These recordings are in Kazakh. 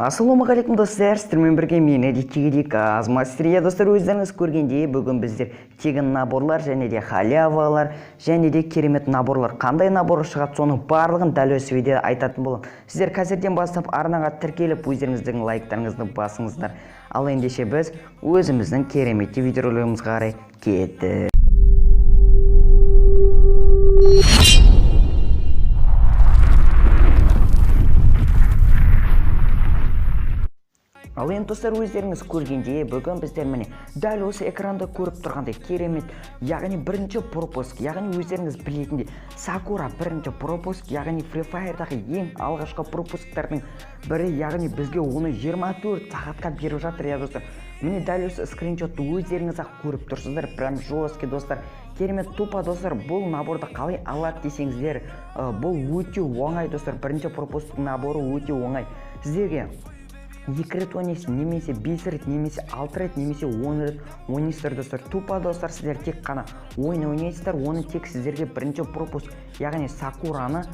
Ассалаумағалейкум достар, сіздермен бірге мен Эдик Азмастерия. Достар, өздеріңіз көргендей, бүгін біздер тегін наборлар және де халявалар және де керемет наборлар, қандай набор шығады, соның барлығын дәл осы видеода айтатын боламын. Сіздер қазірден бастап арнаға тіркеліп, өздеріңіздің лайктарыңызды басыңыздар. Ал ендеше біз өзіміздің керемет видеоролигімізге қарай кеттік. Ал енді достар, өздеріңіз көргендей, бүгін біздер міне дәл осы экранда көріп тұрғандай керемет, яғни бірінші пропуск, яғни өздеріңіз білетіндей Sakura бірінші пропуск, яғни Free Fire'дағы ең алғашқы пропусктардың бірі, яғни бізге оны 24 сағатқа беріп жатыр, достар. Міне дәл осы скриншотты өздеріңіз-ақ көріп тұрсыздар, прям жесткий достар. Керемет тупа достар, бұл наборды қалай алады десеңіздер, бұл өте оңай достар. Бірінші пропусктың наборы өте оңай. Сіздерге 2 рет ойнайсыз, немесе 5 рет, немесе 6 рет, немесе 10 рет ойнайсыздар достар. Тупа достар, сіздер тек қана ойнайсыздар, оны тек сіздерге бірінші пропуск, яғни Sakura'ны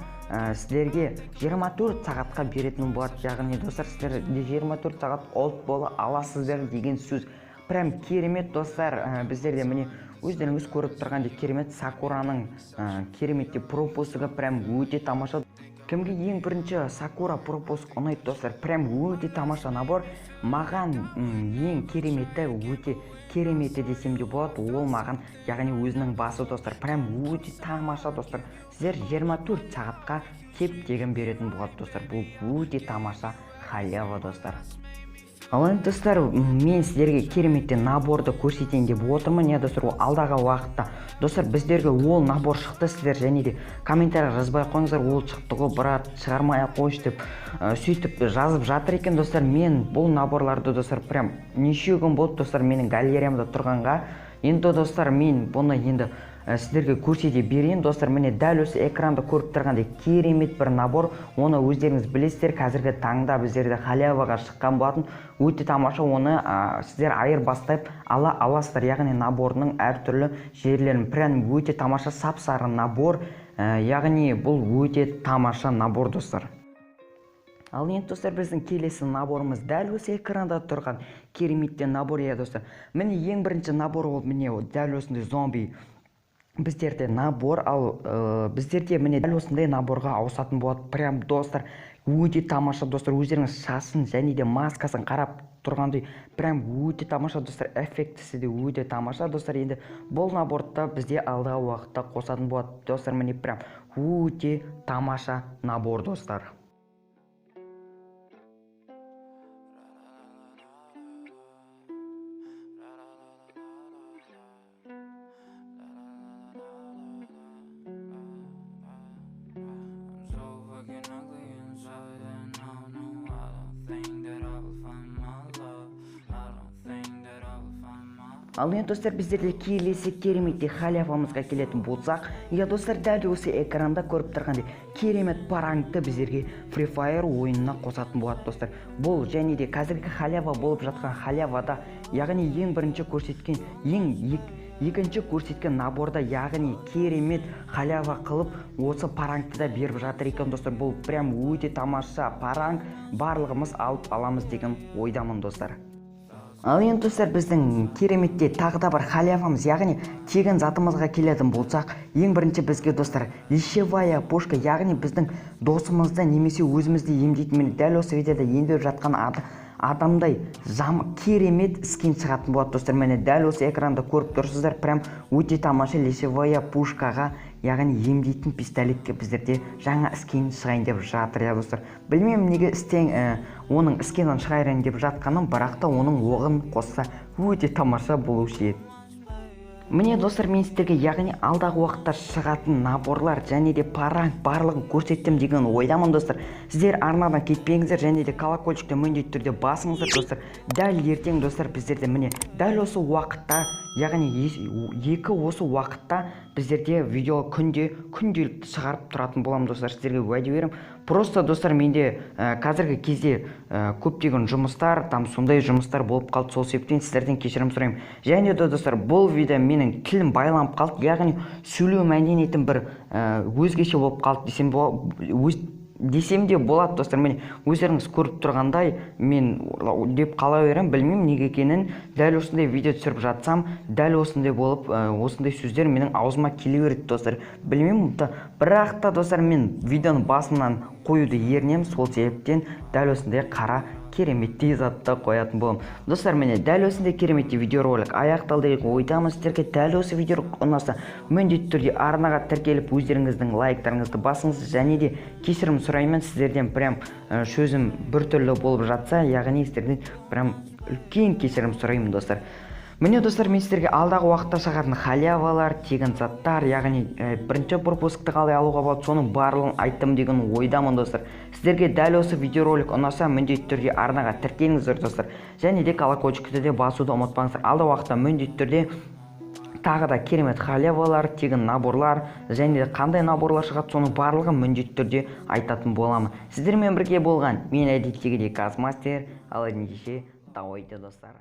сіздерге 24 сағатқа беретін болады. Яғни достар, сіздер 24 сағат олд бола аласыздар деген сөз. Прям керемет достар, біздерде міне өздеріңіз көріп тұрғандай керемет Sakura'ның кереметте пропускі прям өте тамаша. Кімге ең бірінші Sakura пропуск ұнайды достар, прям өте тамаша набор. Маған ең кереметі, өте кереметі десем де болады, ол маған, яғни өзінің басы достар, прям өте тамаша достар. Сіздер 24 сағатқа теп-тегін беретін болады достар. Бұл өте тамаша халява достар. Ал енді достар, мен сіздерге кереметті наборды көрсетейін деп отырмын. Достар, алдағы уақытта достар, біздерге ол набор шықты, сіздер және де комментария жазбай қойыңыздар, ол шықты ғой, брат, шығармай қойшы деп сөйтіп жазып жатыр екен достар. Мен бұл наборларды достар, прям неше күн болды достар, менің галереямда тұрғанға. Енді достар, мен бұны енді сіздерге көрсете берейін достар. Міне дәл осы экранда көріп тұрғандай керемет бір набор. Оны өздеріңіз білесіздер, қазіргі таңда біздерде халяваға шыққан болатын. Өте тамаша, оны сіздер айырбастап ала аласыздар, яғни наборының әртүрлі жерлерін. Прям өте тамаша сап-сары набор, яғни бұл өте тамаша набор достар. Ал енді достар, біздің келесі наборымыз дәл осы экранда тұрған кереметте набор, достар. Міне ең бірінші набор ол міне дәл осындай зомби біздерде набор, ал біздерде міне дәл осындай наборға ауысатын болады. Прям достар, өте тамаша достар, өздеріңіз шасын және де маскасын қарап тұрғандай, прям өте тамаша достар, эффектісі де өте тамаша достар. Енді бұл наборда бізде алдағы уақытта қосатын болады достар. Міне прям өте тамаша набор достар. Ал енді достар, біздерде келесі кереметте халявамызға келетін болсақ, достар, дәл осы экранда көріп тұрғандай керемет парангты біздерге Free Fire ойынына қосатын болады достар. Бұл және де қазіргі халява болып жатқан халявада, яғни ең бірінші көрсеткен, екінші көрсеткен наборда, яғни керемет халява қылып, осы парангты да беріп жатыр екен достар. Бұл прям өте тамаша паранг, барлығымыз алып аламыз деген ойдамын достар. Ал енді достар, біздің кереметте тағы да бар халявамыз, яғни тегін затымызға келетін болсақ, ең бірінші бізге достар лишевая пушка, яғни біздің досымызды немесе өзімізді емдейтін, дәл осы видеода емдеп жатқан адамдай керемет скин шығатын болады достар. Міне дәл осы экранда көріп тұрсыздар, прям өте тамаша лишевая пушкаға, яғни емдейтін пистолетке біздерде жаңа скин шығайын деп жатыр, достар. Білмеймін неге оның скинін шығайын деп жатқаным, бірақ та оның оғын қосса өте тамаша болушы еді. Міне достар, мен сіздерге яғни алдағы уақытта шығатын наборлар және де паранг барлығын көрсеттім деген ойдамын достар. Сіздер арнадан кетпеңіздер және де колокольчикті міндетті түрде басыңыздар достар. Дәл ертең достар, біздерде міне дәл осы уақытта, яғни осы уақытта біздерде видео күнделікті шығарып тұратын болам достар. Сіздерге уәде берем. Просто достар, менде қазіргі кезде көптеген жұмыстар, сондай жұмыстар болып қалды, сол себептен сіздерден кешірім сұраймын. Және де достар, бұл видео менің тілім байланып қалды, яғни сөйлеу мәдениетім бір өзгеше болып қалды десем десем де болады достар. Міне өздеріңіз көріп тұрғандай мен деп қала беремін, білмеймін неге екенін. Дәл осындай видео түсіріп жатсам, дәл осындай болып, осындай сөздер менің аузыма келе береді достар. Білмеймін, бірақ та достар, мен видеоның басынан қоюды ерінемін, сол себептен дәл осындай қара кереметтей затты қоятын боламын. Достар, міне дәл осындай кереметтей видеоролик аяқталды деп ойдамын. Сіздерге дәл осы видеоролик ұнаса, міндетті түрде арнаға тіркеліп өздеріңіздің лайктарыңызды басыңыз, және де кешірім сұраймын сіздерден. Прям сөзім біртүрлі болып жатса, яғни сіздерден прям үлкен кешірім сұраймын достар. Міне достар, мен сіздерге алдағы уақытта шығатын халявалар, тегін заттар, яғни бірінші пропускты қалай алуға болады, соның барлығын айттым деген ойдамын достар. Сіздерге дәл осы видеоролик ұнаса, міндетті түрде арнаға тіркеліңіздер достар. Және де колокольчикті де басуды ұмытпаңыздар. Алдағы уақытта міндетті түрде тағы да керемет халявалар, тегін наборлар, және де қандай наборлар шығады, соның барлығын міндетті түрде айтатын боламын. Сіздермен бірге болған мен әдеттегідей Казмастер, ал ендеше давайте достар.